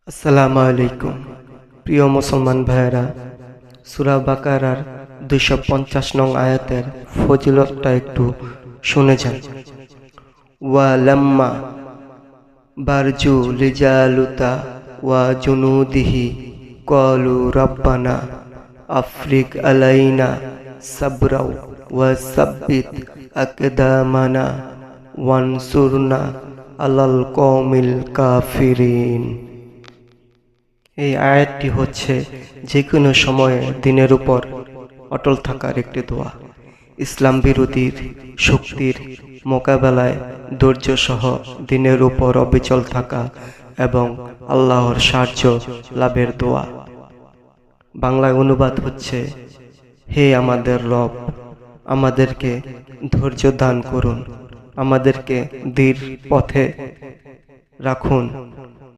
আসসালামু আলাইকুম। প্রিয় মুসলমান ভাইয়েরা, সূরা বাকারার 250 নং আয়াতের ফজিলতটা একটু শুনে যান। ওয়া লাম্মা বারজু লিজালুতা ওয়া জুনুদিহি ক্বালু রাব্বানা আফরিগ আলাইনা সাবরাও ওয়া সাব্বিত আকদামানা ওয়ানসুরনা আলাল কওমিল কাফিরিন। এই আয়াতটি হচ্ছে যে কোনো সময়ে দিনের উপর অটল থাকার একটি দোয়া। ইসলাম বিরোধীর শক্তির মোকাবেলায় ধৈর্য সহ দিনের উপর অবিচল থাকা এবং আল্লাহর সাহায্য লাভের দোয়া। বাংলায় অনুবাদ হচ্ছে, হে আমাদের রব, আমাদেরকে ধৈর্য দান করুন, আমাদেরকে দৃঢ় পথে রাখুন